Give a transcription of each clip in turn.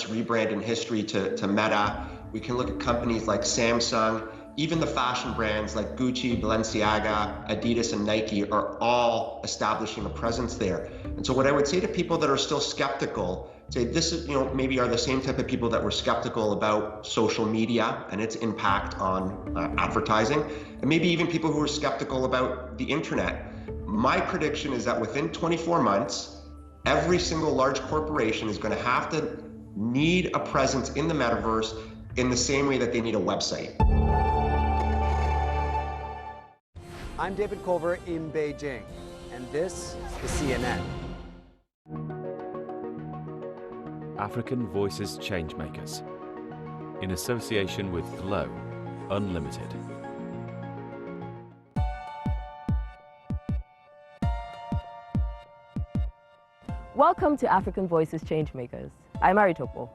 largest rebrand in history to Meta. We can look at companies like Samsung. Even the fashion brands like Gucci, Balenciaga, Adidas, and Nike are all establishing a presence there. And so what I would say to people that are still skeptical, say this is, maybe are the same type of people that were skeptical about social media and its impact on advertising, and maybe even people who are skeptical about the internet. My prediction is that within 24 months, every single large corporation is going to have to need a presence in the metaverse in the same way that they need a website. I'm David Culver in Beijing, and this is CNN. African Voices Changemakers, in association with Glow Unlimited. Welcome to African Voices Changemakers. I'm Aritopo.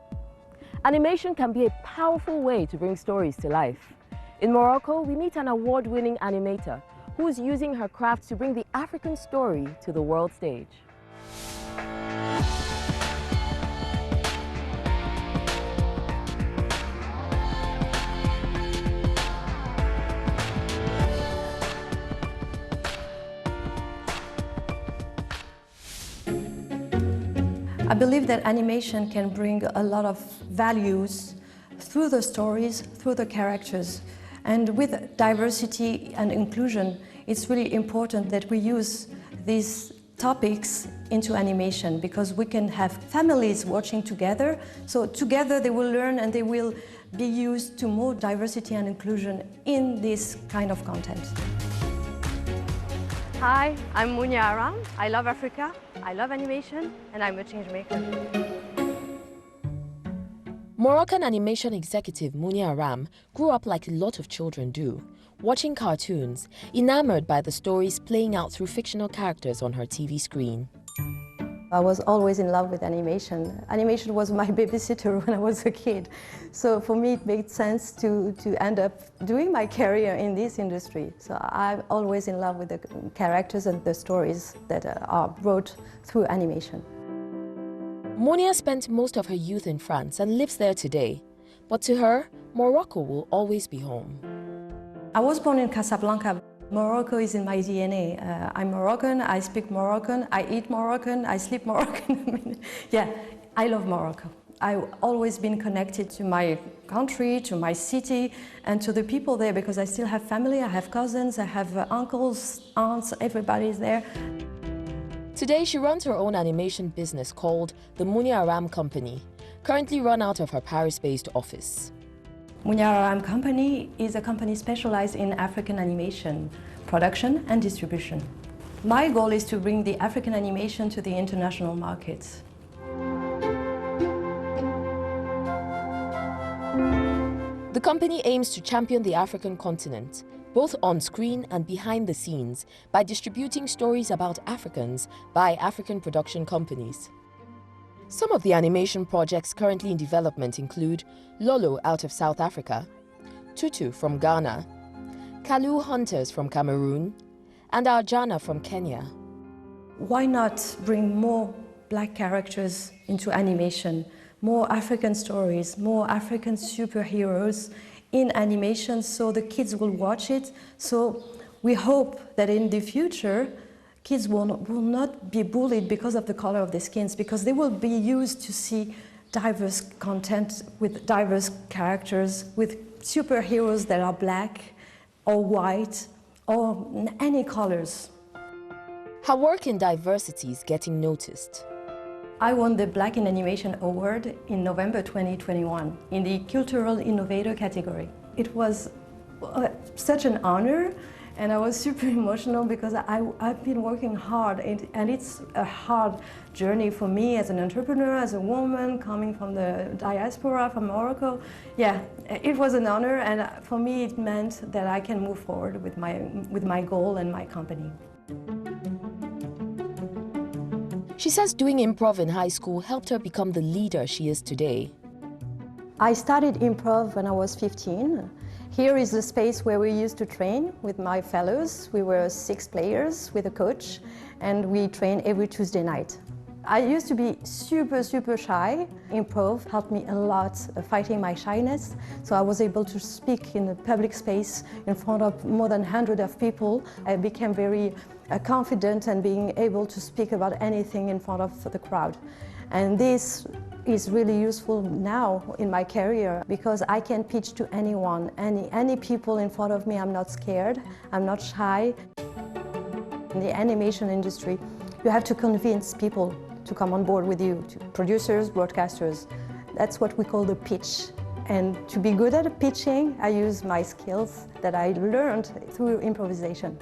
Animation can be a powerful way to bring stories to life. In Morocco, we meet an award-winning animator who's using her craft to bring the African story to the world stage. I believe that animation can bring a lot of values through the stories, through the characters. And with diversity and inclusion, it's really important that we use these topics into animation, because we can have families watching together. So together they will learn and they will be used to more diversity and inclusion in this kind of content. Hi, I'm Munia Aram. I love Africa, I love animation, and I'm a change maker. Moroccan animation executive Munia Aram grew up like a lot of children do, watching cartoons, enamored by the stories playing out through fictional characters on her TV screen. I was always in love with animation. Animation was my babysitter when I was a kid. So for me it made sense to end up doing my career in this industry. So I'm always in love with the characters and the stories that are brought through animation. Munia spent most of her youth in France and lives there today. But to her, Morocco will always be home. I was born in Casablanca. Morocco is in my DNA. I'm Moroccan, I speak Moroccan, I eat Moroccan, I sleep Moroccan. Yeah, I love Morocco. I've always been connected to my country, to my city, and to the people there, because I still have family, I have cousins, I have uncles, aunts, everybody's there. Today, she runs her own animation business called the Munia Aram Company, currently run out of her Paris-based office. Munia Aram Company is a company specialized in African animation, production and distribution. My goal is to bring the African animation to the international markets. The company aims to champion the African continent, both on screen and behind the scenes, by distributing stories about Africans by African production companies. Some of the animation projects currently in development include Lolo out of South Africa, Tutu from Ghana, Kalu Hunters from Cameroon, and Arjana from Kenya. Why not bring more black characters into animation, more African stories, more African superheroes in animation, so the kids will watch it. So we hope that in the future, kids will not be bullied because of the color of their skins, because they will be used to see diverse content with diverse characters, with superheroes that are black or white or any colors. Her work in diversity is getting noticed. I won the Black in Animation Award in November 2021 in the Cultural Innovator category. It was such an honor, and I was super emotional because I've been working hard, and it's a hard journey for me as an entrepreneur, as a woman coming from the diaspora, from Morocco. Yeah, it was an honor, and for me it meant that I can move forward with my goal and my company. She says doing improv in high school helped her become the leader she is today. I started improv when I was 15. Here is the space where we used to train with my fellows. We were 6 players with a coach, and we trained every Tuesday night. I used to be super shy. Improv helped me a lot fighting my shyness. So I was able to speak in a public space in front of more than 100 of people. I became very confident and being able to speak about anything in front of the crowd. And this is really useful now in my career because I can pitch to anyone, any people in front of me. I'm not scared, I'm not shy. In the animation industry, you have to convince people to come on board with you, to producers, broadcasters. That's what we call the pitch. And to be good at pitching, I use my skills that I learned through improvisation.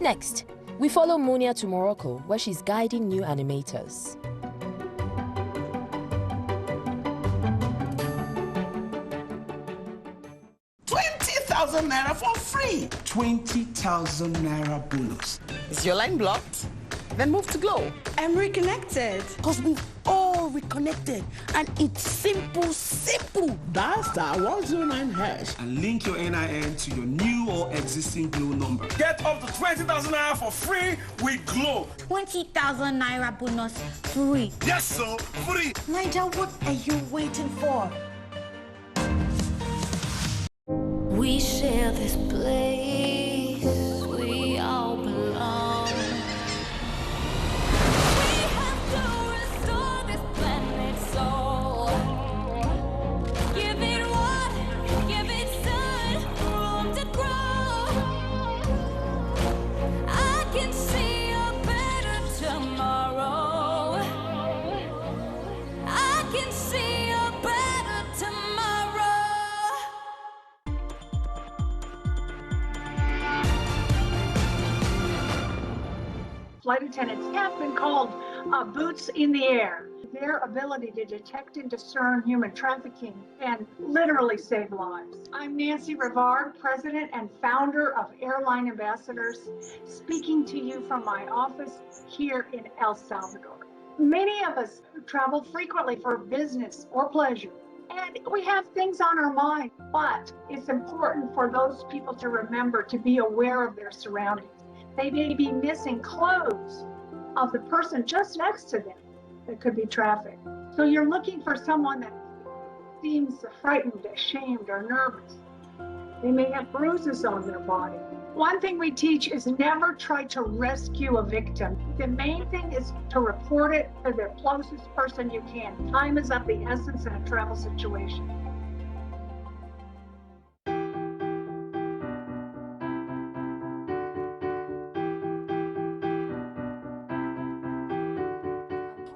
Next, we follow Munia to Morocco, where she's guiding new animators. 20,000 naira for free. 20,000 naira bonus. Is your line blocked? Then move to Glow. I'm reconnected. Because we've all reconnected. And it's simple. Dial *109# and link your NIN to your new or existing Glow number. Get up to 20,000 naira for free with Glow. 20,000 naira bonus free. Yes, so free. Naija, what are you waiting for? We share this place, we all belong. We have to restore this planet's soul. Give it water, give it sun, room to grow. I can see a better tomorrow. I can see a better tomorrow. Flight attendants have been called boots in the air. Their ability to detect and discern human trafficking can literally save lives. I'm Nancy Rivard, president and founder of Airline Ambassadors, speaking to you from my office here in El Salvador. Many of us travel frequently for business or pleasure, and we have things on our mind, but it's important for those people to remember to be aware of their surroundings. They may be missing clothes of the person just next to them that could be trafficked. So you're looking for someone that seems frightened, ashamed, or nervous. They may have bruises on their body. One thing we teach is never try to rescue a victim. The main thing is to report it to the closest person you can. Time is of the essence in a travel situation.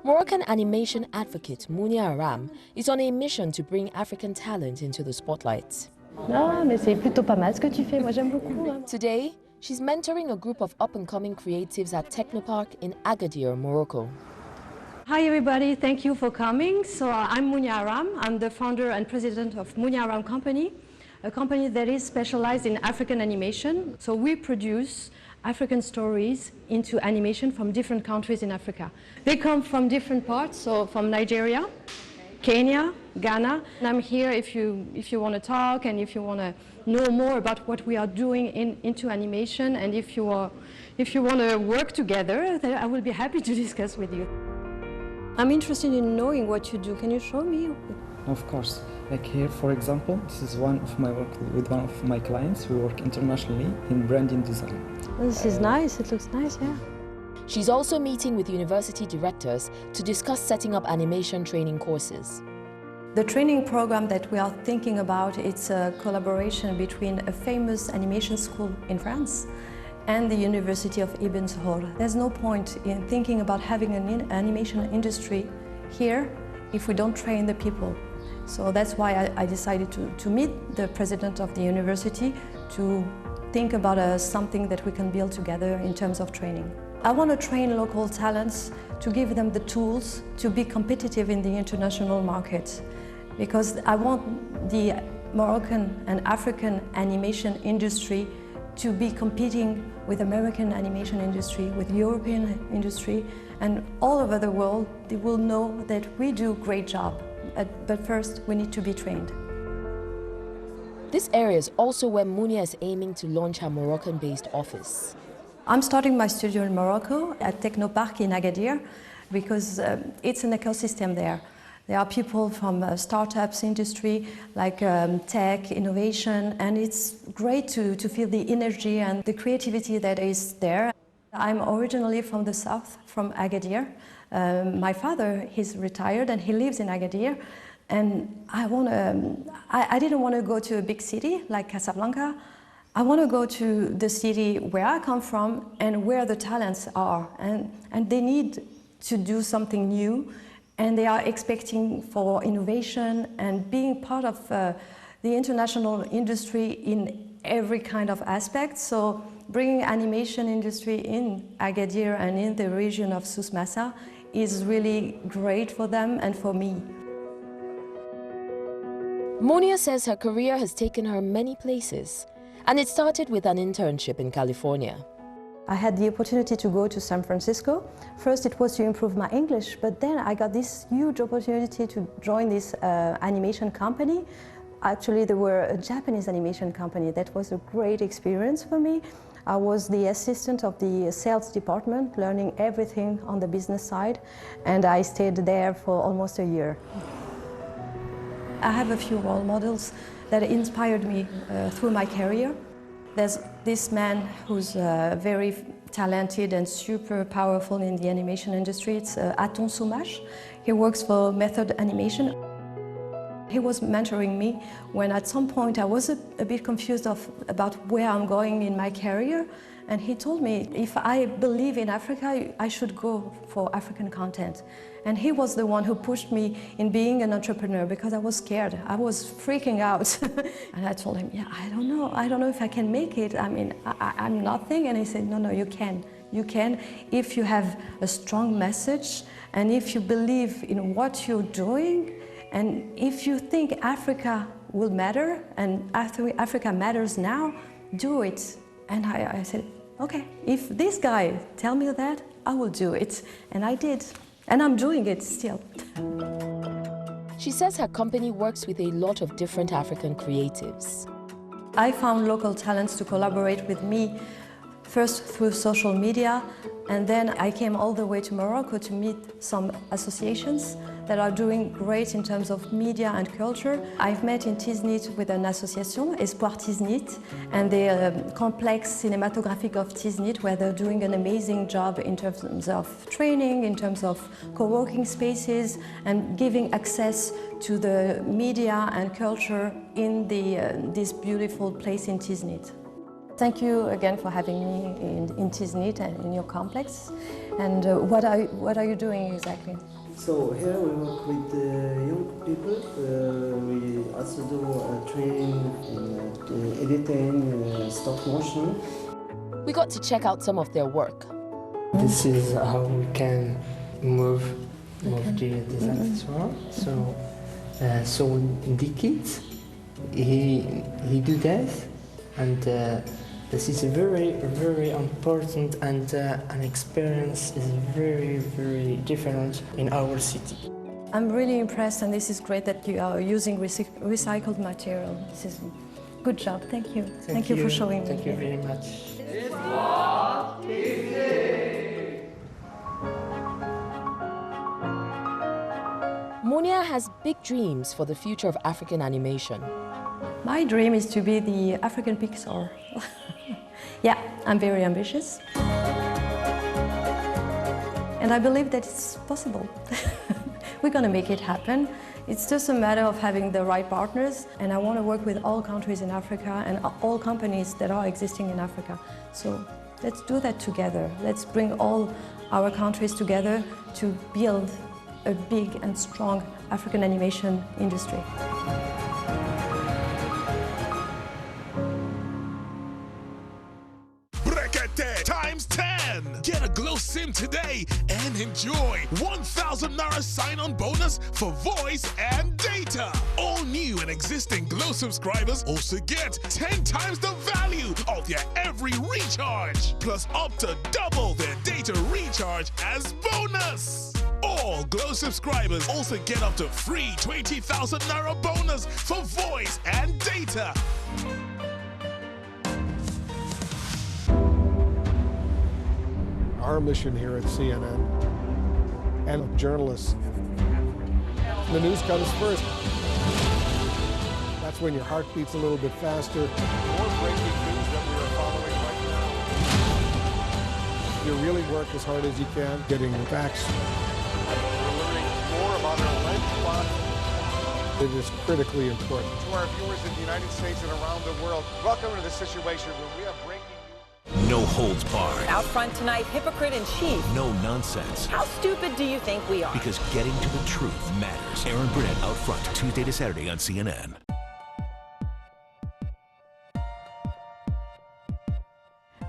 Moroccan animation advocate Munia Aram is on a mission to bring African talent into the spotlight. Non, mais c'est plutôt pas mal ce que tu fais. Moi, j'aime beaucoup. Today, she's mentoring a group of up-and-coming creatives at Technopark in Agadir, Morocco. Hi everybody, thank you for coming. So I'm Munia Aram. I'm the founder and president of Munia Aram Company, a company that is specialized in African animation. So we produce African stories into animation from different countries in Africa. They come from different parts, so from Nigeria, Kenya, Ghana. And I'm here if you want to talk and if you want to know more about what we are doing into animation, and if you want to work together, then I will be happy to discuss with you. I'm interested in knowing what you do. Can you show me? Of course. Like here, for example, this is one of my work with one of my clients. We work internationally in branding design. This is nice. It looks nice, yeah. She's also meeting with university directors to discuss setting up animation training courses. The training program that we are thinking about, it's a collaboration between a famous animation school in France and the University of Ibn Sahour. There's no point in thinking about having an animation industry here if we don't train the people. So that's why I decided to meet the president of the university to think about something that we can build together in terms of training. I want to train local talents to give them the tools to be competitive in the international market, because I want the Moroccan and African animation industry to be competing with American animation industry, with European industry, and all over the world. They will know that we do a great job, but first we need to be trained. This area is also where Munia is aiming to launch her Moroccan-based office. I'm starting my studio in Morocco at Technopark in Agadir. because it's an ecosystem there. There are people from startups industry, like tech, innovation, and it's great to feel the energy and the creativity that is there. I'm originally from the south, from Agadir. My father, he's retired and he lives in Agadir. And I didn't want to go to a big city like Casablanca. I want to go to the city where I come from and where the talents are. And they need to do something new. And they are expecting for innovation and being part of the international industry in every kind of aspect. So bringing animation industry in Agadir and in the region of Souss Massa is really great for them and for me. Monia says her career has taken her many places, and it started with an internship in California. I had the opportunity to go to San Francisco. First it was to improve my English, but then I got this huge opportunity to join this animation company. Actually, they were a Japanese animation company. That was a great experience for me. I was the assistant of the sales department, learning everything on the business side, and I stayed there for almost a year. I have a few role models that inspired me through my career. There's this man who's very talented and super powerful in the animation industry. It's Aton Soumache. He works for Method Animation. He was mentoring me when at some point I was a bit confused about where I'm going in my career. And he told me if I believe in Africa, I should go for African content. And he was the one who pushed me in being an entrepreneur because I was scared. I was freaking out. And I told him, yeah, I don't know if I can make it. I mean, I'm nothing. And he said, no, you can. You can if you have a strong message and if you believe in what you're doing and if you think Africa will matter and Africa matters now, do it. And I said, okay, if this guy tell me that, I will do it. And I did. And I'm doing it still. She says her company works with a lot of different African creatives. I found local talents to collaborate with me, first through social media, and then I came all the way to Morocco to meet some associations that are doing great in terms of media and culture. I've met in Tiznit with an association, Espoir Tiznit, and the complex cinematographic of Tiznit, where they're doing an amazing job in terms of training, in terms of co-working spaces, and giving access to the media and culture in this beautiful place in Tiznit. Thank you again for having me in Tiznit and in your complex. And what are you doing exactly? So here we work with young people. We also do training in editing, stop motion. We got to check out some of their work. This is how we can move the design as well. So the kids, he do that, and this is very, very important, and an experience is very, very different in our city. I'm really impressed, and this is great that you are using recycled material. This is good job. Thank you. Thank you for showing me. Thank you very much. Monia has big dreams for the future of African animation. My dream is to be the African Pixar. Yeah, I'm very ambitious. And I believe that it's possible. We're going to make it happen. It's just a matter of having the right partners, and I want to work with all countries in Africa and all companies that are existing in Africa. So let's do that together. Let's bring all our countries together to build a big and strong African animation industry. Times 10. Get a Glow SIM today and enjoy 1,000 Naira sign-on bonus for voice and data. All new and existing Glow subscribers also get 10 times the value of their every recharge, plus up to double their data recharge as bonus. All Glow subscribers also get up to free 20,000 Naira bonus for voice and data. Our mission here at CNN and journalists. The news comes first. That's when your heart beats a little bit faster. More breaking news that we are following right now. You really work as hard as you can, getting the facts. We're learning more about our lead plot. It is critically important. To our viewers in the United States and around the world, welcome to the Situation Room. We have breaking news. No holds barred. Out front tonight, hypocrite in chief. No nonsense. How stupid do you think we are? Because getting to the truth matters. Aaron Burnett Out Front, Tuesday to Saturday on CNN.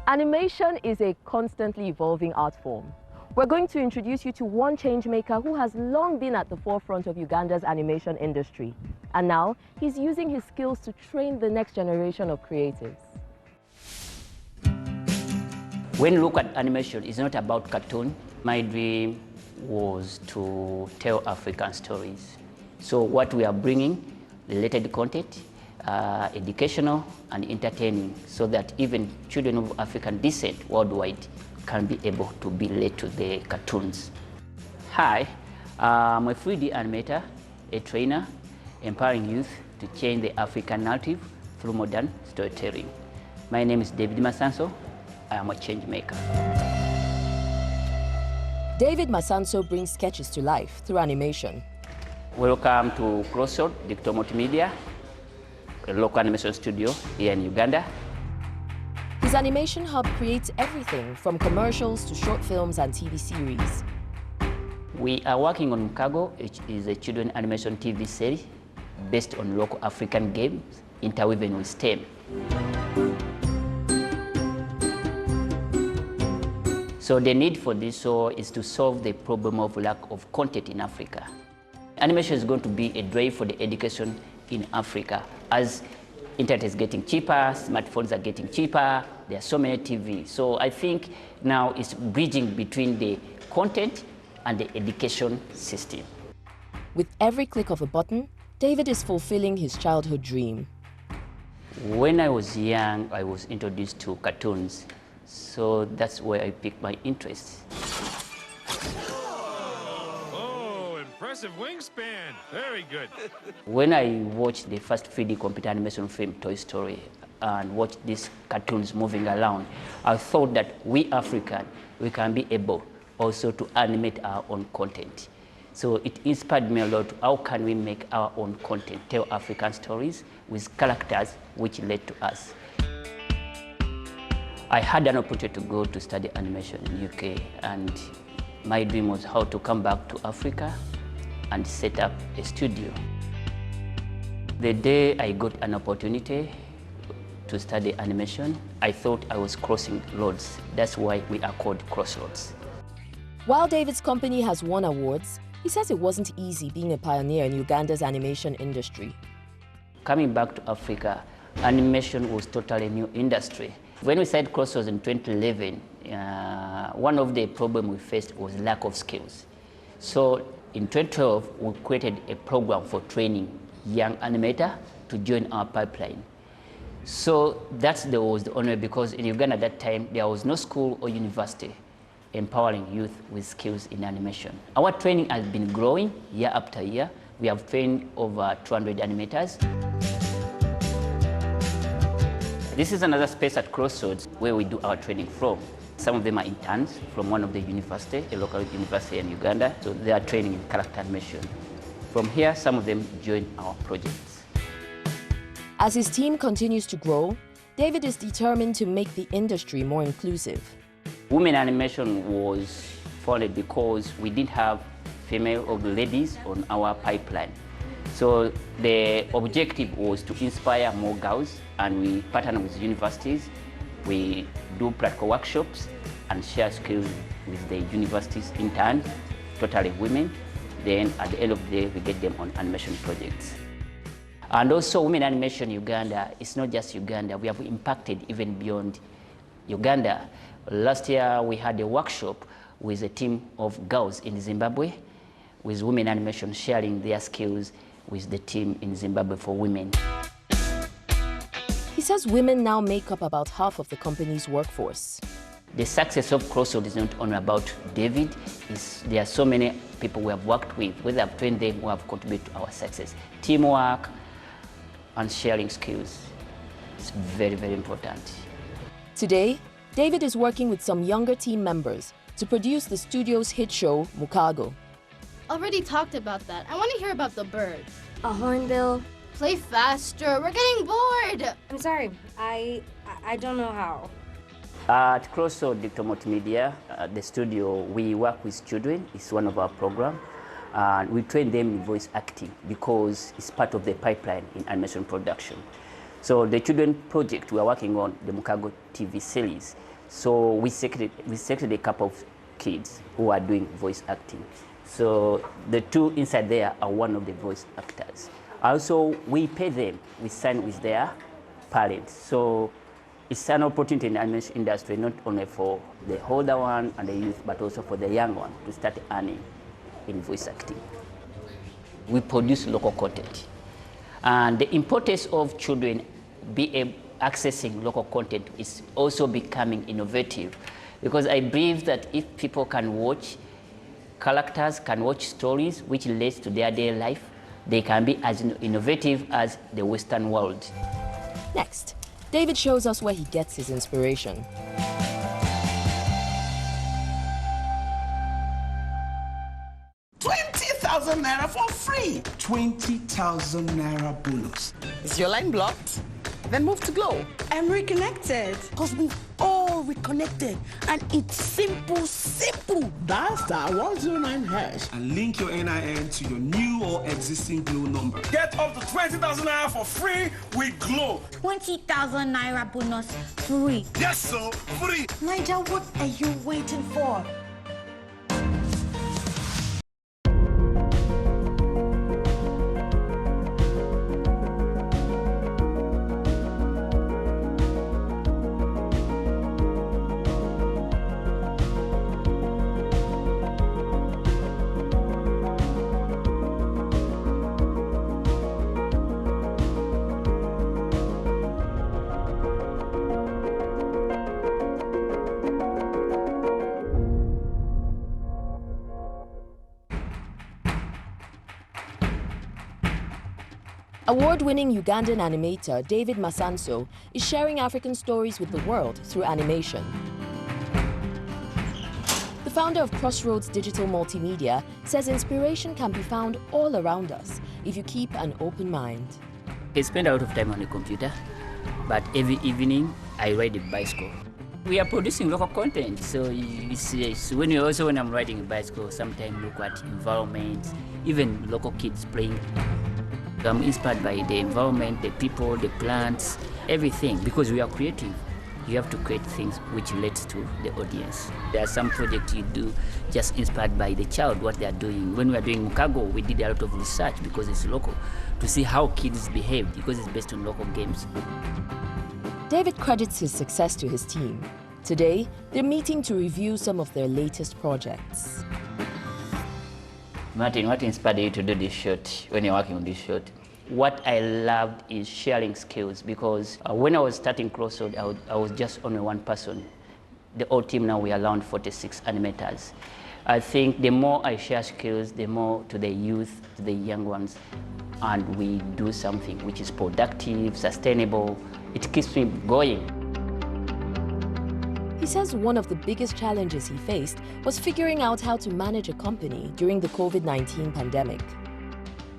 Animation is a constantly evolving art form. We're going to introduce you to one changemaker who has long been at the forefront of Uganda's animation industry. And now, he's using his skills to train the next generation of creatives. When you look at animation, it's not about cartoon. My dream was to tell African stories. So what we are bringing, related content, educational and entertaining, so that even children of African descent worldwide can be able to be led to the cartoons. Hi, I'm a 3D animator, a trainer, empowering youth to change the African narrative through modern storytelling. My name is David Masanso. I am a change maker. David Masanso brings sketches to life through animation. Welcome to Crossroad Digital Multimedia, a local animation studio here in Uganda. His animation hub creates everything from commercials to short films and TV series. We are working on Mukago, which is a children animation TV series based on local African games interwoven with STEM. So the need for this show is to solve the problem of lack of content in Africa. Animation is going to be a drive for the education in Africa. As internet is getting cheaper, smartphones are getting cheaper, there are so many TV. So I think now it's bridging between the content and the education system. With every click of a button, David is fulfilling his childhood dream. When I was young, I was introduced to cartoons. So that's where I picked my interest. Oh, impressive wingspan. Very good. When I watched the first 3D computer animation film, Toy Story, and watched these cartoons moving around, I thought that we Africans, we can be able also to animate our own content. So it inspired me a lot. How can we make our own content, tell African stories with characters which relate to us? I had an opportunity to go to study animation in the UK, and my dream was how to come back to Africa and set up a studio. The day I got an opportunity to study animation, I thought I was crossing roads. That's why we are called Crossroads. While David's company has won awards, he says it wasn't easy being a pioneer in Uganda's animation industry. Coming back to Africa, animation was totally new industry. When we started Crossroads in 2011, one of the problems we faced was lack of skills. So in 2012, we created a program for training young animators to join our pipeline. So that was the honor, because in Uganda at that time, there was no school or university empowering youth with skills in animation. Our training has been growing year after year. We have trained over 200 animators. This is another space at Crossroads where we do our training from. Some of them are interns from one of the universities, a local university in Uganda, so they are training in character animation. From here, some of them join our projects. As his team continues to grow, David is determined to make the industry more inclusive. Women animation was founded because we didn't have female or ladies on our pipeline. So the objective was to inspire more girls, and we partner with universities. We do practical workshops and share skills with the universities interns, totally women. Then at the end of the day, we get them on animation projects. And also women animation Uganda, it's not just Uganda, we have impacted even beyond Uganda. Last year we had a workshop with a team of girls in Zimbabwe, with women animation sharing their skills with the team in Zimbabwe for women. He says women now make up about half of the company's workforce. The success of Crossroads is not only about David. There are so many people we have worked with, whether I've trained them who have contributed to our success. Teamwork and sharing skills is very, very important. Today, David is working with some younger team members to produce the studio's hit show, Mukago. Already talked about that. I want to hear about the birds. A hornbill. Play faster. We're getting bored. I'm sorry. I don't know how. At Crossroads Digital Multimedia, the studio, we work with children. It's one of our programs. And we train them in voice acting because it's part of the pipeline in animation production. So the children project, we are working on the Mukago TV series. So we selected a couple of kids who are doing voice acting. So the two inside there are one of the voice actors. Also, we pay them, we sign with their parents. So it's an opportunity in the animation industry, not only for the older one and the youth, but also for the young one to start earning in voice acting. We produce local content. And the importance of children accessing local content is also becoming innovative, because I believe that if people can watch characters, can watch stories which relates to their daily life, they can be as innovative as the Western world. Next, David shows us where he gets his inspiration. ₦20,000 for free. 20,000 naira bonus. Is your line blocked? Then move to Glow. I'm reconnected. Because we've all reconnected. And it's simple, simple. Dial *109# and link your NIN to your new or existing Glow number. Get up to 20,000 naira for free with Glow. 20,000 naira bonus free. Yes, so free. Nigel, what are you waiting for? Award-winning Ugandan animator David Masanso is sharing African stories with the world through animation. The founder of Crossroads Digital Multimedia says inspiration can be found all around us if you keep an open mind. I spend a lot of time on the computer, but every evening I ride a bicycle. We are producing local content, so it's when I'm riding a bicycle, sometimes look at environment, even local kids playing. I'm inspired by the environment, the people, the plants, everything, because we are creative. You have to create things which relates to the audience. There are some projects you do just inspired by the child, what they are doing. When we are doing Mukago, we did a lot of research because it's local, to see how kids behave, because it's based on local games. David credits his success to his team. Today, they're meeting to review some of their latest projects. Martin, what inspired you to do this shoot when you're working on this shoot? What I loved is sharing skills, because when I was starting Crossroads, I was just only one person. The whole team now, we are around 46 animators. I think the more I share skills, the more to the youth, to the young ones, and we do something which is productive, sustainable, it keeps me going. He says one of the biggest challenges he faced was figuring out how to manage a company during the COVID-19 pandemic.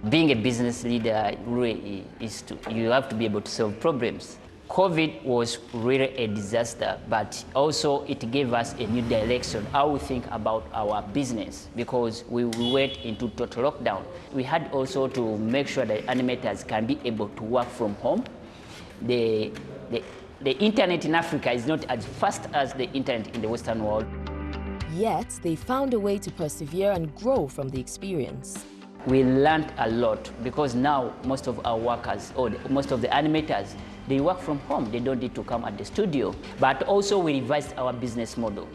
Being a business leader really is you have to be able to solve problems. COVID was really a disaster, but also it gave us a new direction, how we think about our business, because we went into total lockdown. We had also to make sure that animators can be able to work from home. The internet in Africa is not as fast as the internet in the Western world. Yet, they found a way to persevere and grow from the experience. We learned a lot, because now most of our workers, or most of the animators, they work from home. They don't need to come at the studio. But also we revised our business model,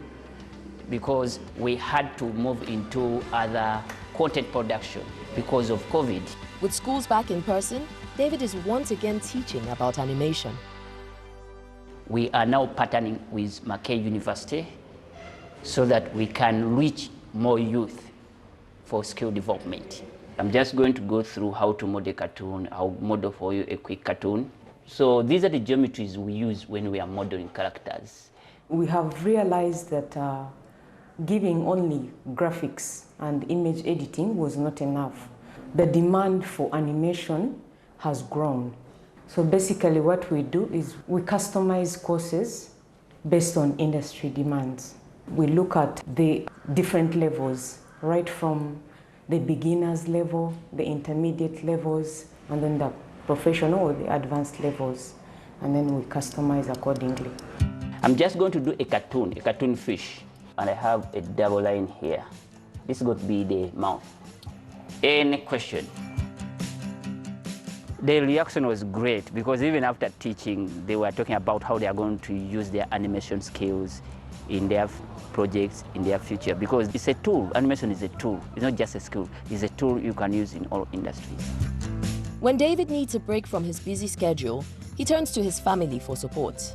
because we had to move into other content production because of COVID. With schools back in person, David is once again teaching about animation. we are now partnering with Mackay University so that we can reach more youth for skill development. I'm just going to go through how to model a cartoon. I'll model for you a quick cartoon. So these are the geometries we use when we are modeling characters. We have realized that giving only graphics and image editing was not enough. The demand for animation has grown. So basically what we do is we customize courses based on industry demands. We look at the different levels, right from the beginners level, the intermediate levels, and then the professional or the advanced levels, and then we customize accordingly. I'm just going to do a cartoon fish, and I have a double line here. This is going to be the mouth. Any question? The reaction was great because even after teaching, they were talking about how they are going to use their animation skills in their projects in their future, because it's a tool. Animation is a tool. It's not just a skill. It's a tool you can use in all industries. When David needs a break from his busy schedule, he turns to his family for support.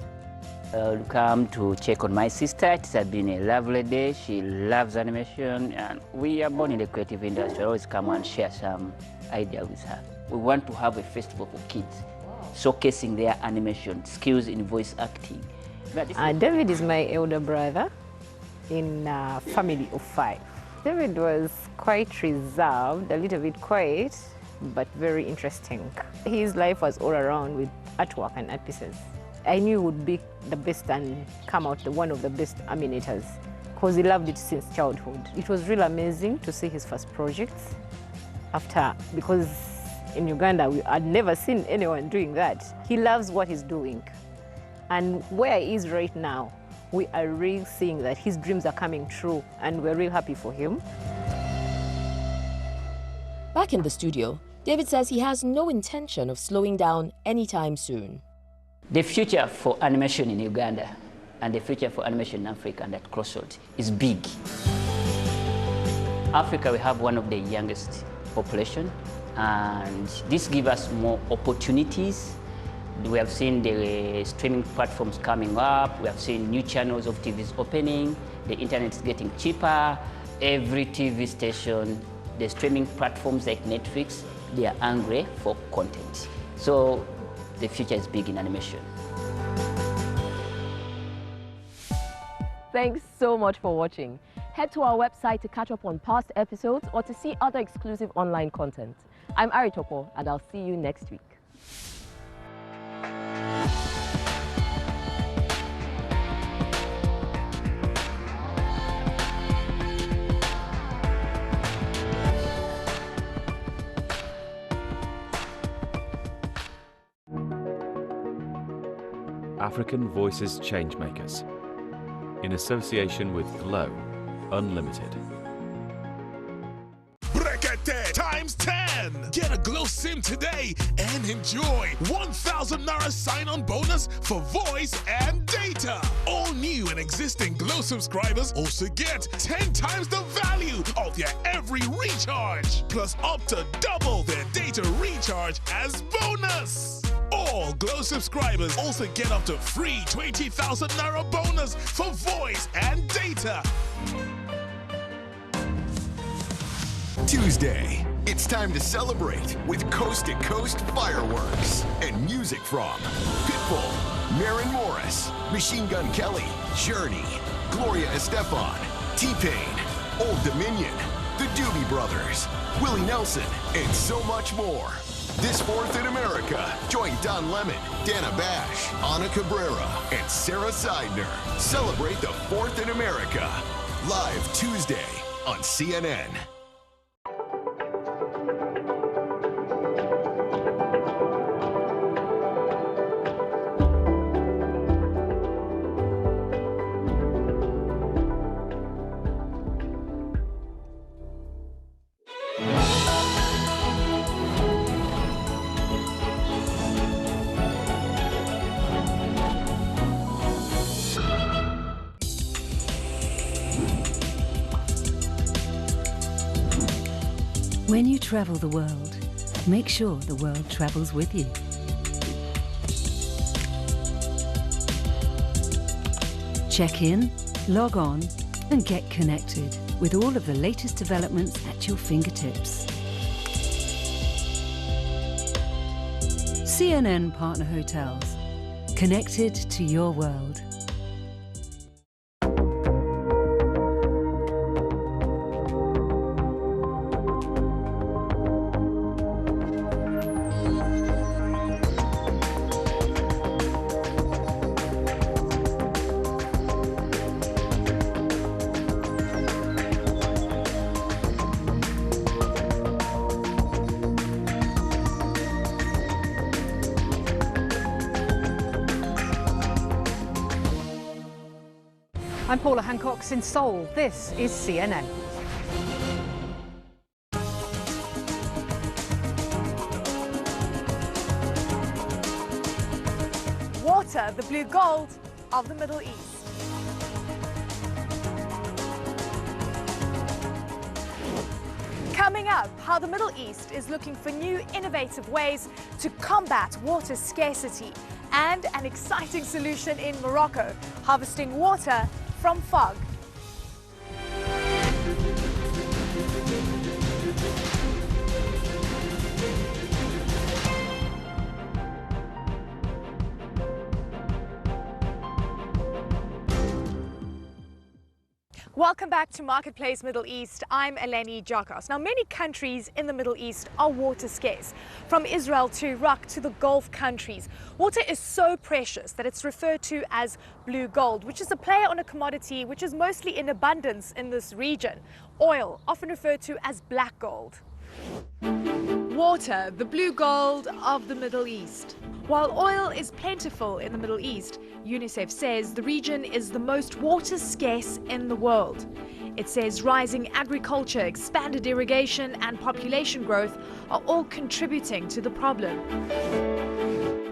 I'll come to check on my sister. It has been a lovely day. She loves animation, and we are born in the creative industry. I always come and share some idea with her. We want to have a festival for kids, showcasing their animation skills in voice acting. David is my elder brother in a family of 5. David was quite reserved, a little bit quiet, but very interesting. His life was all around with artwork and art pieces. I knew he would be the best and come out one of the best animators because he loved it since childhood. It was really amazing to see his first projects because in Uganda we had never seen anyone doing that. He loves what he's doing. And where he is right now, we are really seeing that his dreams are coming true, and we're really happy for him. Back in the studio, David says he has no intention of slowing down anytime soon. The future for animation in Uganda and the future for animation in Africa and at Crossroads is big. Africa, we have one of the youngest population, and this gives us more opportunities. We have seen the streaming platforms coming up. We have seen new channels of TVs opening. The internet is getting cheaper. Every TV station, the streaming platforms like Netflix, they are hungry for content. So the future is big in animation. Thanks so much for watching. Head to our website to catch up on past episodes or to see other exclusive online content. I'm Ari Topo, and I'll see you next week. African Voices Changemakers, in association with Glow Unlimited. Brekete times 10. Get a Glow SIM today and enjoy 1,000 Naira sign-on bonus for voice and data. All new and existing Glow subscribers also get 10 times the value of their every recharge, plus up to double their data recharge as bonus. All Glow subscribers also get up to free 20,000 Naira bonus for voice and data. Tuesday, it's time to celebrate with coast-to-coast fireworks and music from Pitbull, Maren Morris, Machine Gun Kelly, Journey, Gloria Estefan, T-Pain, Old Dominion, the Doobie Brothers, Willie Nelson, and so much more. This 4th in America, join Don Lemon, Dana Bash, Ana Cabrera, and Sarah Seidner. Celebrate the 4th in America. Live Tuesday on CNN. When you travel the world, make sure the world travels with you. Check in, log on, and get connected with all of the latest developments at your fingertips. CNN Partner Hotels. Connected to your world. I'm Paula Hancock in Seoul. This is CNN. Water, the blue gold of the Middle East. Coming up, how the Middle East is looking for new innovative ways to combat water scarcity, and an exciting solution in Morocco, harvesting water from fog. Welcome back to Marketplace Middle East. I'm Eleni Giakos. Now, many countries in the Middle East are water scarce. From Israel to Iraq to the Gulf countries, water is so precious that it's referred to as blue gold, which is a play on a commodity which is mostly in abundance in this region. Oil, often referred to as black gold. Water, the blue gold of the Middle East. While oil is plentiful in the Middle East, UNICEF says the region is the most water scarce in the world. It says rising agriculture, expanded irrigation and population growth are all contributing to the problem.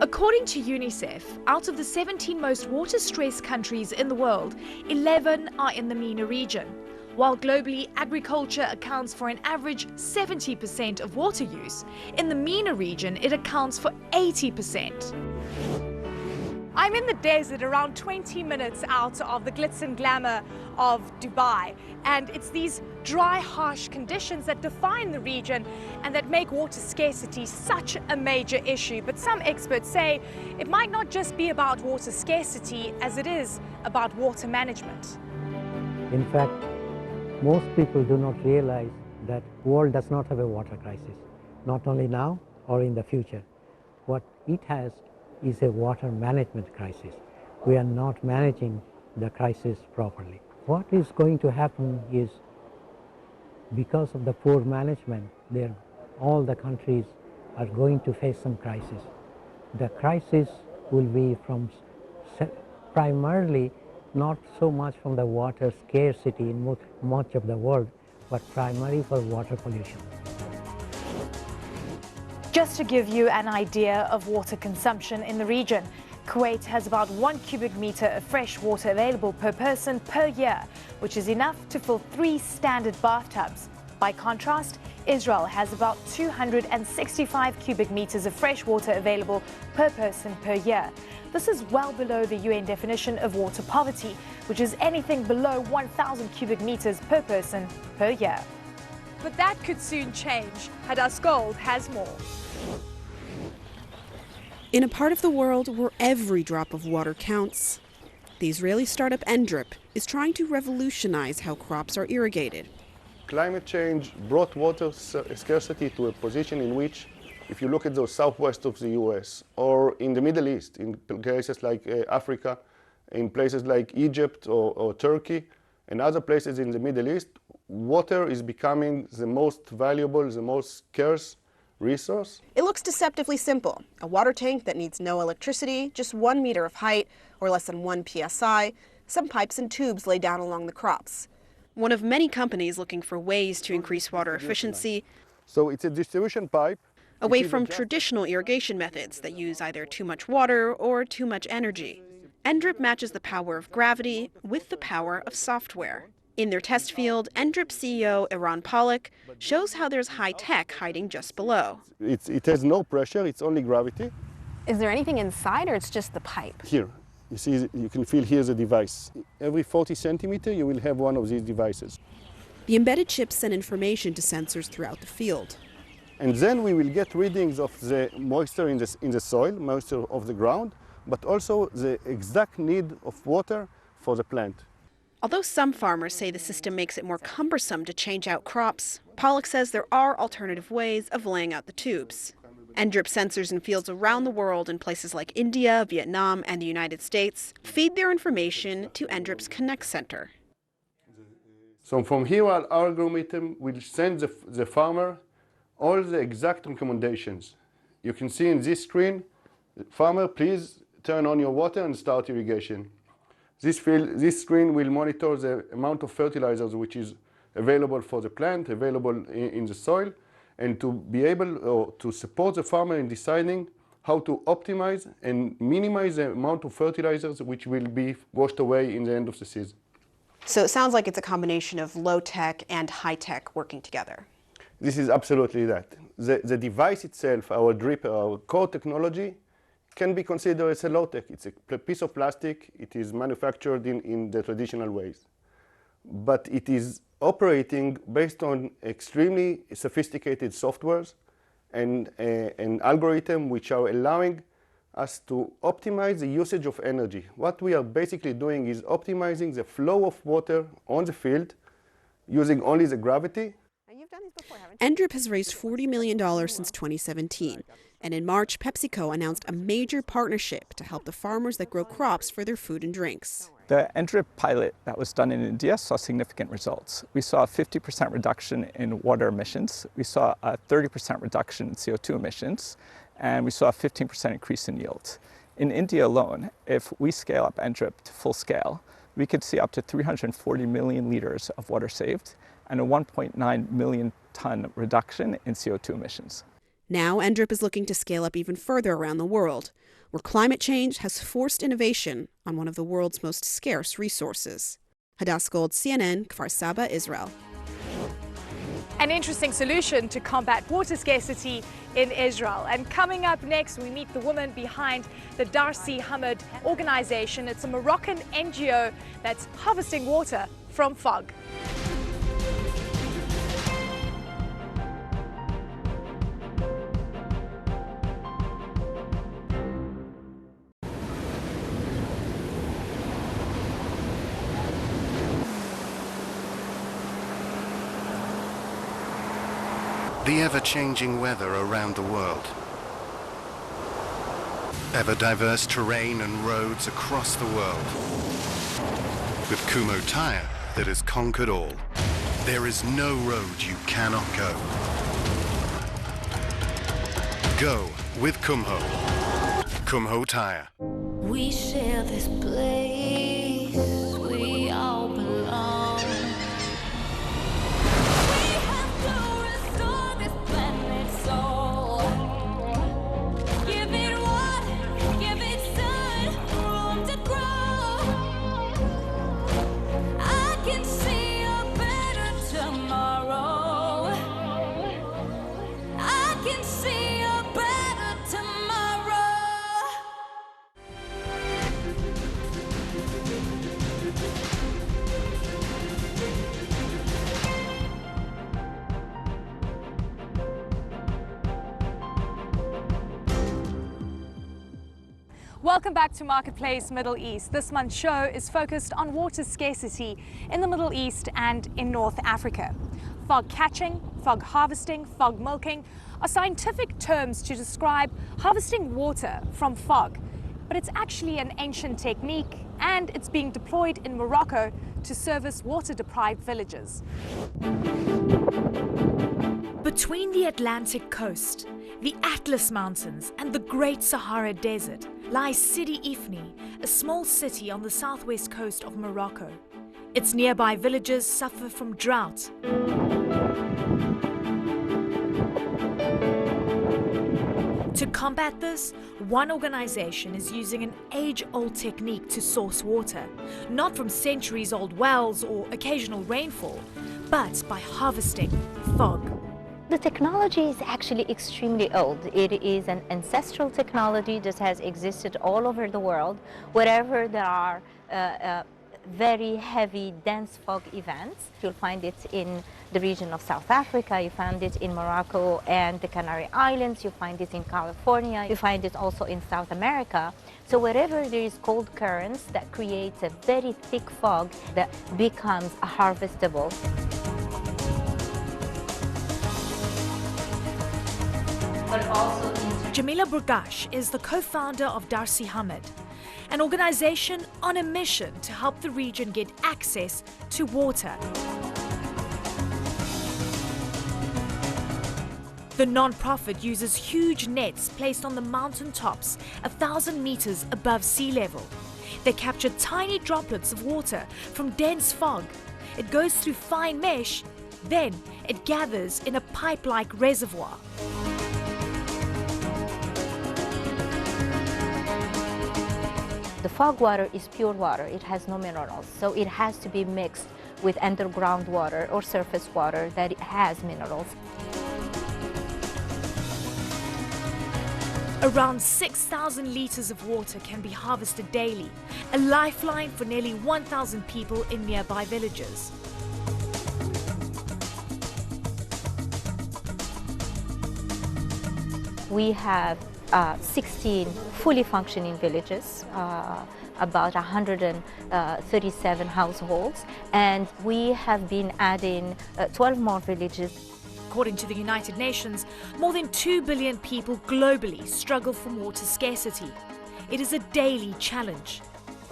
According to UNICEF, out of the 17 most water-stressed countries in the world, 11 are in the MENA region. While globally, agriculture accounts for an average 70% of water use, in the MENA region it accounts for 80%. I'm in the desert around 20 minutes out of the glitz and glamour of Dubai, and it's these dry, harsh conditions that define the region and that make water scarcity such a major issue. But some experts say it might not just be about water scarcity as it is about water management. In fact, most people do not realize that the world does not have a water crisis, not only now or in the future. What it has is a water management crisis. We are not managing the crisis properly. What is going to happen is, because of the poor management, all the countries are going to face some crisis. The crisis will be from primarily not so much from the water scarcity in much of the world, but primarily for water pollution. Just to give you an idea of water consumption in the region, Kuwait has about 1 cubic meter of fresh water available per person per year, which is enough to fill 3 standard bathtubs. By contrast, Israel has about 265 cubic meters of fresh water available per person per year. This is well below the UN definition of water poverty, which is anything below 1,000 cubic meters per person per year. But that could soon change. Hadass Gold has more. In a part of the world where every drop of water counts, the Israeli startup Endrip is trying to revolutionize how crops are irrigated. Climate change brought water scarcity to a position in which, if you look at the southwest of the US or in the Middle East, in places like Africa, in places like Egypt or Turkey, and other places in the Middle East, water is becoming the most valuable, the most scarce resource. It looks deceptively simple. A water tank that needs no electricity, just 1 meter of height, or less than 1 psi, some pipes and tubes laid down along the crops. One of many companies looking for ways to increase water efficiency. So it's a distribution pipe. Away from traditional irrigation methods that use either too much water or too much energy. Endrip matches the power of gravity with the power of software. In their test field, Endrip CEO Eran Pollock shows how there's high tech hiding just below. It has no pressure, it's only gravity. Is there anything inside, or it's just the pipe? Here. You see, you can feel here's a device. Every 40 centimeter, you will have one of these devices. The embedded chips send information to sensors throughout the field. And then we will get readings of the moisture in the soil, moisture of the ground, but also the exact need of water for the plant. Although some farmers say the system makes it more cumbersome to change out crops, Pollock says there are alternative ways of laying out the tubes. NDRIP sensors in fields around the world in places like India, Vietnam, and the United States feed their information to NDRIP's Connect Center. So from here, our algorithm will send the farmer all the exact recommendations. You can see in this screen, farmer, please turn on your water and start irrigation. This screen will monitor the amount of fertilizers which is available for the plant, available in the soil, and to be able to support the farmer in deciding how to optimize and minimize the amount of fertilizers which will be washed away in the end of the season. So it sounds like it's a combination of low-tech and high-tech working together. This is absolutely that. The device itself, our drip, our core technology, can be considered as a low-tech. It's a piece of plastic. It is manufactured in the traditional ways. But it is operating based on extremely sophisticated softwares and an algorithm which are allowing us to optimize the usage of energy. What we are basically doing is optimizing the flow of water on the field using only the gravity. NDRIP has raised $40 million since 2017. And in March, PepsiCo announced a major partnership to help the farmers that grow crops for their food and drinks. The NDRIP pilot that was done in India saw significant results. We saw a 50% reduction in water emissions, we saw a 30% reduction in CO2 emissions, and we saw a 15% increase in yield. In India alone, if we scale up NDRIP to full scale, we could see up to 340 million liters of water saved and a 1.9 million ton reduction in CO2 emissions. Now, NDRIP is looking to scale up even further around the world, where climate change has forced innovation on one of the world's most scarce resources. Hadass Gold, CNN, Kfar Saba, Israel. An interesting solution to combat water scarcity in Israel. And coming up next, we meet the woman behind the Darcy Hamad organization. It's a Moroccan NGO that's harvesting water from fog. The ever-changing weather around the world. Ever-diverse terrain and roads across the world. With Kumho Tire that has conquered all. There is no road you cannot go. Go with Kumho. Kumho Tire. We share this place, we all belong. Welcome back to Marketplace Middle East. This month's show is focused on water scarcity in the Middle East and in North Africa. Fog catching, fog harvesting, fog milking are scientific terms to describe harvesting water from fog. But it's actually an ancient technique, and it's being deployed in Morocco to service water-deprived villages. Between the Atlantic coast, the Atlas Mountains and the Great Sahara Desert lies Sidi Ifni, a small city on the southwest coast of Morocco. Its nearby villages suffer from drought. To combat this, one organization is using an age-old technique to source water, not from centuries-old wells or occasional rainfall, but by harvesting fog. The technology is actually extremely old. It is an ancestral technology that has existed all over the world. Wherever there are very heavy, dense fog events, you'll find it in the region of South Africa, you find it in Morocco and the Canary Islands, you find it in California, you find it also in South America. So wherever there is cold currents, that creates a very thick fog that becomes harvestable. Jamila Burgash is the co-founder of Darcy Hamid, an organization on a mission to help the region get access to water. The non-profit uses huge nets placed on the mountain tops 1,000 meters above sea level. They capture tiny droplets of water from dense fog. It goes through fine mesh, then it gathers in a pipe-like reservoir. The fog water is pure water, it has no minerals, so it has to be mixed with underground water or surface water that it has minerals. Around 6,000 liters of water can be harvested daily, a lifeline for nearly 1,000 people in nearby villages. We have 16 fully functioning villages, about 137 households, and we have been adding 12 more villages. According to the United Nations, more than 2 billion people globally struggle from water scarcity. It is a daily challenge.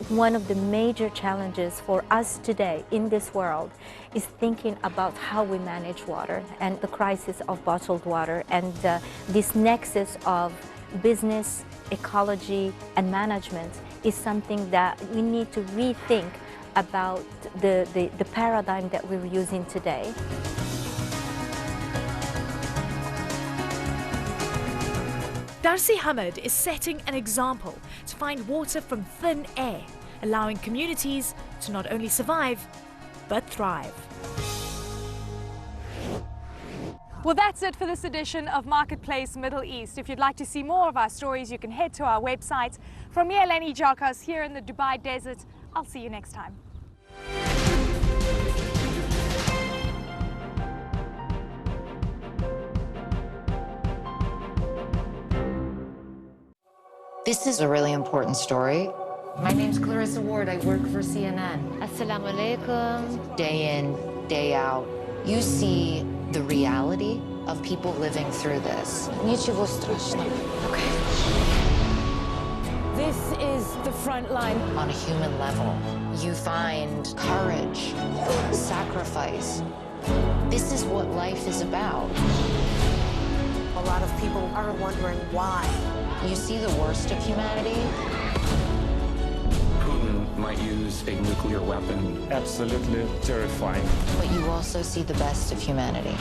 One of the major challenges for us today in this world is thinking about how we manage water and the crisis of bottled water, and this nexus of business, ecology and management is something that we need to rethink about the paradigm that we're using today. Darcy Hamid is setting an example to find water from thin air, allowing communities to not only survive, but thrive. Well, that's it for this edition of Marketplace Middle East. If you'd like to see more of our stories, you can head to our website. From me, Eleni Jarkas, here in the Dubai Desert. I'll see you next time. This is a really important story. My name's Clarissa Ward. I work for CNN. Assalamu alaikum. Day in, day out, you see the reality of people living through this. Ничего страшного. Okay. This is the front line. On a human level, you find courage, sacrifice. This is what life is about. A lot of people are wondering why. You see the worst of humanity. Putin might use a nuclear weapon. Absolutely terrifying. But you also see the best of humanity.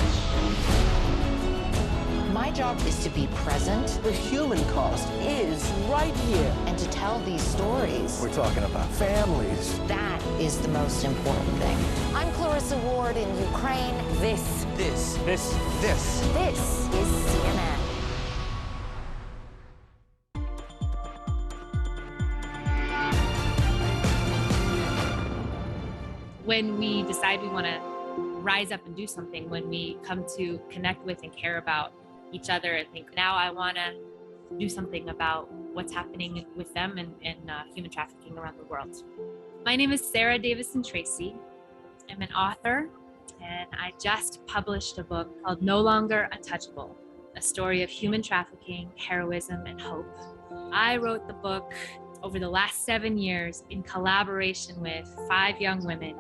My job is to be present. The human cost is right here. And to tell these stories. We're talking about families. That is the most important thing. I'm Clarissa Ward in Ukraine. This is CNN. When we decide we want to rise up and do something, when we come to connect with and care about each other and think, now I want to do something about what's happening with them and human trafficking around the world. My name is Sarah Davison Tracy. I'm an author, and I just published a book called No Longer Untouchable, a story of human trafficking, heroism, and hope. I wrote the book over the last 7 years in collaboration with 5 young women,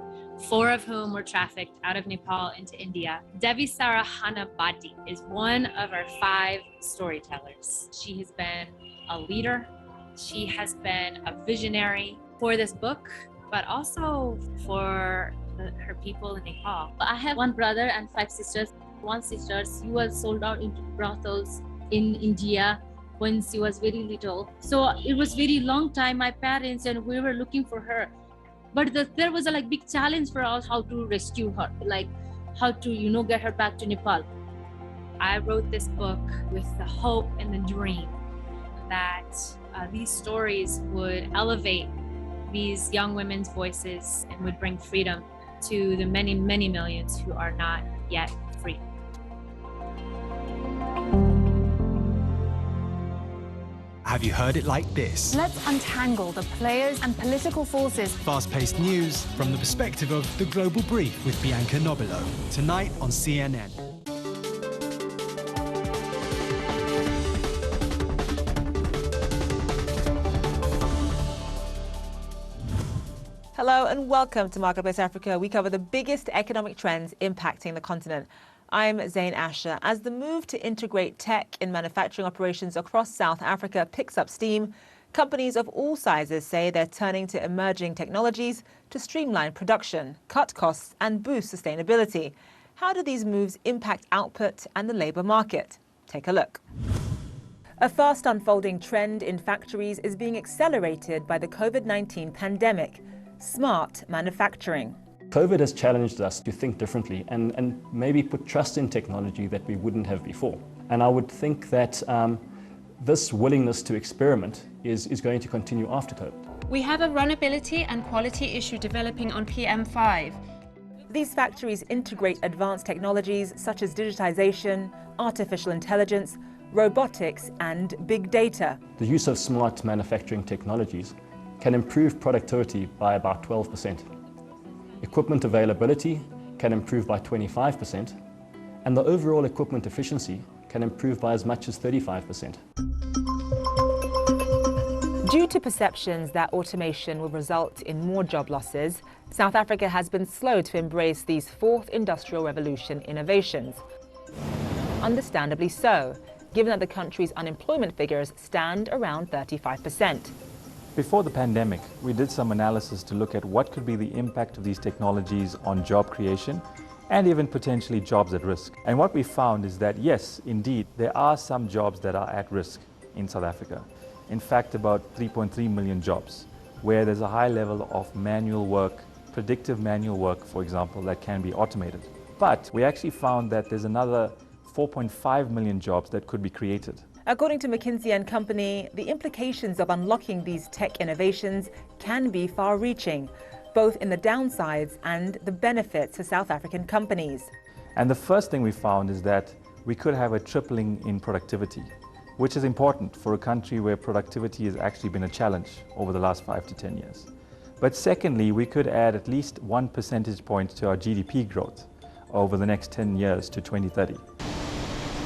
4 of whom were trafficked out of Nepal into India. Devi Sarahana Bhatti is one of our 5 storytellers. She has been a leader. She has been a visionary for this book, but also for her people in Nepal. I have 1 brother and 5 sisters. One sister, she was sold out into brothels in India when she was very little. So it was very long time, my parents and we were looking for her. But there was a big challenge for us how to rescue her, how to, get her back to Nepal. I wrote this book with the hope and the dream that these stories would elevate these young women's voices and would bring freedom to the many, many millions who are not yet free. Have you heard it like this? Let's untangle the players and political forces. Fast-paced news from the perspective of The Global Brief with Bianca Nobilo. Tonight on CNN. Hello and welcome to Marketplace Africa. We cover the biggest economic trends impacting the continent. I'm Zain Asher. As the move to integrate tech in manufacturing operations across South Africa picks up steam, companies of all sizes say they're turning to emerging technologies to streamline production, cut costs and boost sustainability. How do these moves impact output and the labour market? Take a look. A fast unfolding trend in factories is being accelerated by the COVID-19 pandemic: smart manufacturing. COVID has challenged us to think differently and maybe put trust in technology that we wouldn't have before. And I would think that this willingness to experiment is going to continue after COVID. We have a runnability and quality issue developing on PM5. These factories integrate advanced technologies such as digitization, artificial intelligence, robotics and big data. The use of smart manufacturing technologies can improve productivity by about 12%. Equipment availability can improve by 25%, and the overall equipment efficiency can improve by as much as 35%. Due to perceptions that automation will result in more job losses, South Africa has been slow to embrace these fourth industrial revolution innovations. Understandably so, given that the country's unemployment figures stand around 35%. Before the pandemic, we did some analysis to look at what could be the impact of these technologies on job creation and even potentially jobs at risk. And what we found is that yes, indeed, there are some jobs that are at risk in South Africa. In fact, about 3.3 million jobs, where there's a high level of manual work, predictive manual work, for example, that can be automated. But we actually found that there's another 4.5 million jobs that could be created. According to McKinsey & Company, the implications of unlocking these tech innovations can be far-reaching, both in the downsides and the benefits to South African companies. And the first thing we found is that we could have a tripling in productivity, which is important for a country where productivity has actually been a challenge over the last 5 to 10 years. But secondly, we could add at least 1 percentage point to our GDP growth over the next 10 years to 2030.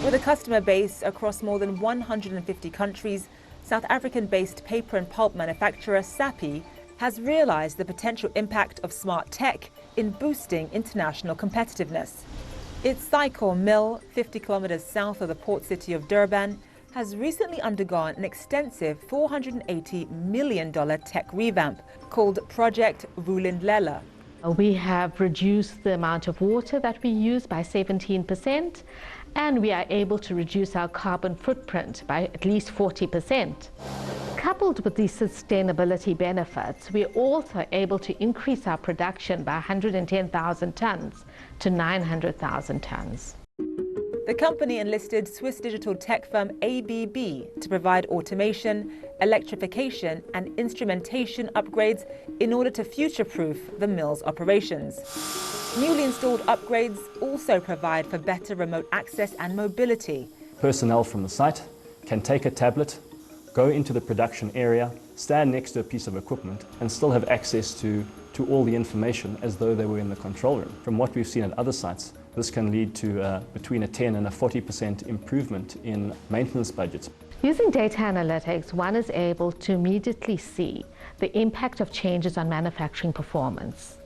With a customer base across more than 150 countries, South African-based paper and pulp manufacturer Sappi has realized the potential impact of smart tech in boosting international competitiveness. Its Sycor mill, 50 kilometers south of the port city of Durban, has recently undergone an extensive $480 million tech revamp called Project Vulindlela. We have reduced the amount of water that we use by 17%, and we are able to reduce our carbon footprint by at least 40%. Coupled with these sustainability benefits, we are also able to increase our production by 110,000 tons to 900,000 tons. The company enlisted Swiss digital tech firm ABB to provide automation, electrification and instrumentation upgrades in order to future-proof the mill's operations. Newly installed upgrades also provide for better remote access and mobility. Personnel from the site can take a tablet, go into the production area, stand next to a piece of equipment and still have access to all the information as though they were in the control room. From what we've seen at other sites, this can lead to between a 10 and a 40% improvement in maintenance budgets. Using data analytics, one is able to immediately see the impact of changes on manufacturing performance.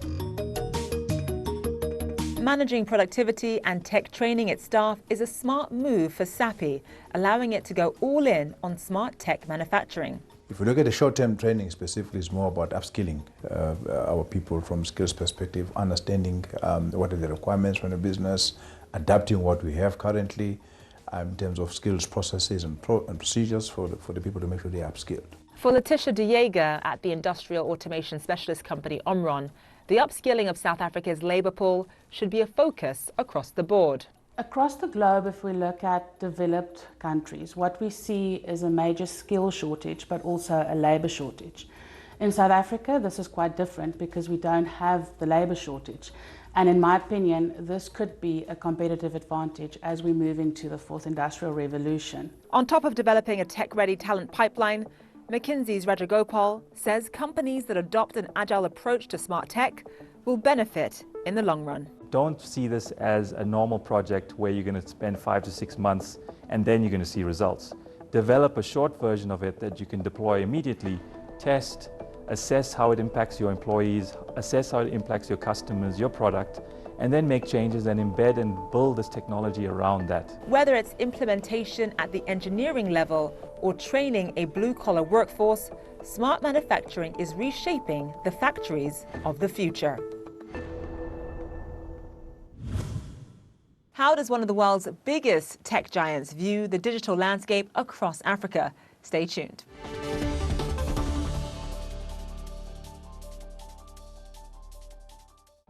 Managing productivity and tech training its staff is a smart move for Sappi, allowing it to go all in on smart tech manufacturing. If we look at the short-term training specifically, it's more about upskilling our people from skills perspective, understanding what are the requirements from the business, adapting what we have currently in terms of skills, processes and procedures for the people to make sure they're upskilled. For Letitia De Jager at the industrial automation specialist company Omron, the upskilling of South Africa's labour pool should be a focus across the board. Across the globe, if we look at developed countries, what we see is a major skill shortage, but also a labour shortage. In South Africa, this is quite different because we don't have the labour shortage. And in my opinion, this could be a competitive advantage as we move into the fourth industrial revolution. On top of developing a tech-ready talent pipeline, McKinsey's Rajagopal says companies that adopt an agile approach to smart tech will benefit in the long run. Don't see this as a normal project where you're going to spend 5 to 6 months and then you're going to see results. Develop a short version of it that you can deploy immediately, test, assess how it impacts your employees, assess how it impacts your customers, your product, and then make changes and embed and build this technology around that. Whether it's implementation at the engineering level or training a blue-collar workforce, smart manufacturing is reshaping the factories of the future. How does one of the world's biggest tech giants view the digital landscape across Africa? Stay tuned.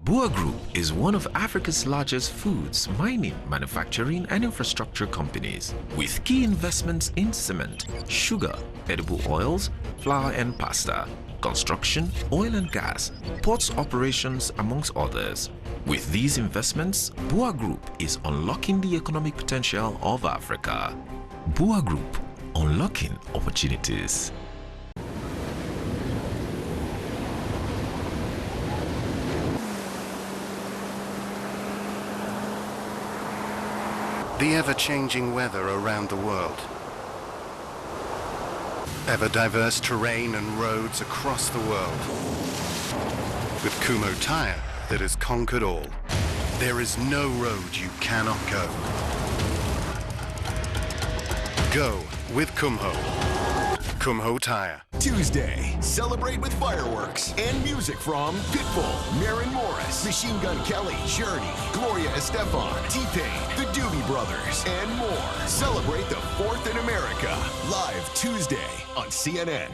Bua Group is one of Africa's largest foods, mining, manufacturing and infrastructure companies, with key investments in cement, sugar, edible oils, flour and pasta, construction, oil and gas, ports operations, amongst others. With these investments, Bua Group is unlocking the economic potential of Africa. Bua Group, unlocking opportunities. The ever-changing weather around the world. Ever-diverse terrain and roads across the world. With Kumho Tire that has conquered all. There is no road you cannot go. Go with Kumho. Kumho Tire. Tuesday, celebrate with fireworks and music from Pitbull, Maren Morris, Machine Gun Kelly, Journey, Gloria Estefan, T-Pain, the Doobie Brothers, and more. Celebrate the 4th in America, live Tuesday on CNN.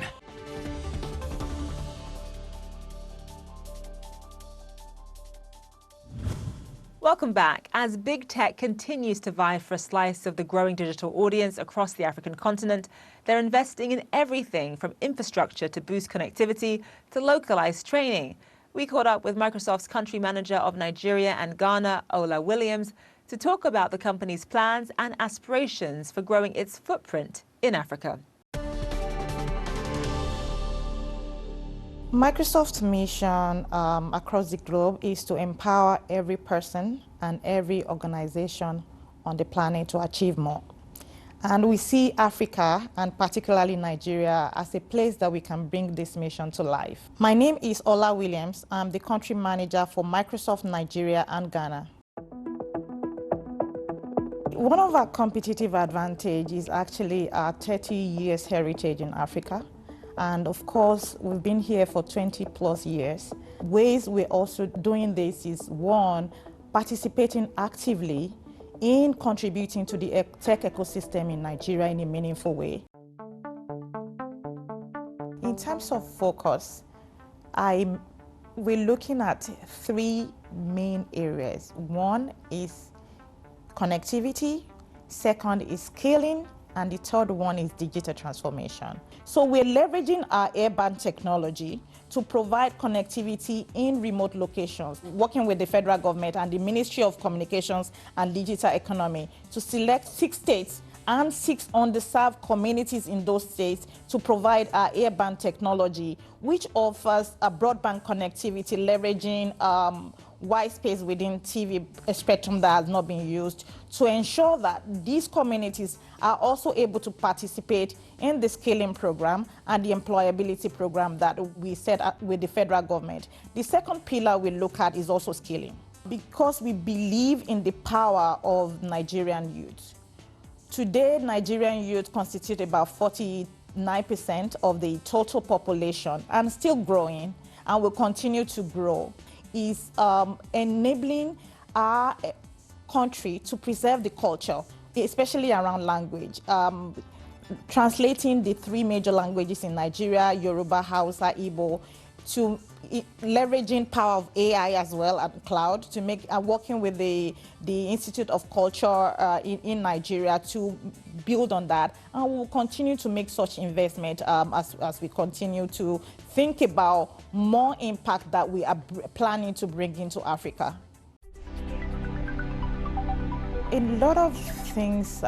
Welcome back. As big tech continues to vie for a slice of the growing digital audience across the African continent, they're investing in everything from infrastructure to boost connectivity to localized training. We caught up with Microsoft's country manager of Nigeria and Ghana, Ola Williams, to talk about the company's plans and aspirations for growing its footprint in Africa. Microsoft's mission across the globe is to empower every person and every organization on the planet to achieve more. And we see Africa, and particularly Nigeria, as a place that we can bring this mission to life. My name is Ola Williams. I'm the country manager for Microsoft Nigeria and Ghana. One of our competitive advantages is actually our 30 years heritage in Africa. And of course, we've been here for 20 plus years. Ways we're also doing this is, one, participating actively in contributing to the tech ecosystem in Nigeria in a meaningful way. In terms of focus, we're looking at 3 main areas. One is connectivity, second is scaling, and the third one is digital transformation. So we're leveraging our airband technology to provide connectivity in remote locations, working with the federal government and the Ministry of Communications and Digital Economy to select 6 states and 6 underserved communities in those states to provide our airband technology, which offers a broadband connectivity leveraging white space within TV spectrum that has not been used, to ensure that these communities are also able to participate in the scaling program and the employability program that we set up with the federal government. The second pillar we look at is also scaling, because we believe in the power of Nigerian youth. Today, Nigerian youth constitute about 49% of the total population and still growing, and will continue to grow. Is enabling our country to preserve the culture, especially around language. Translating the 3 major languages in Nigeria, Yoruba, Hausa, Igbo, to leveraging power of AI as well and cloud to make working with the Institute of Culture in Nigeria to build on that, and we'll continue to make such investment as we continue to think about more impact that we are planning to bring into Africa. A lot of things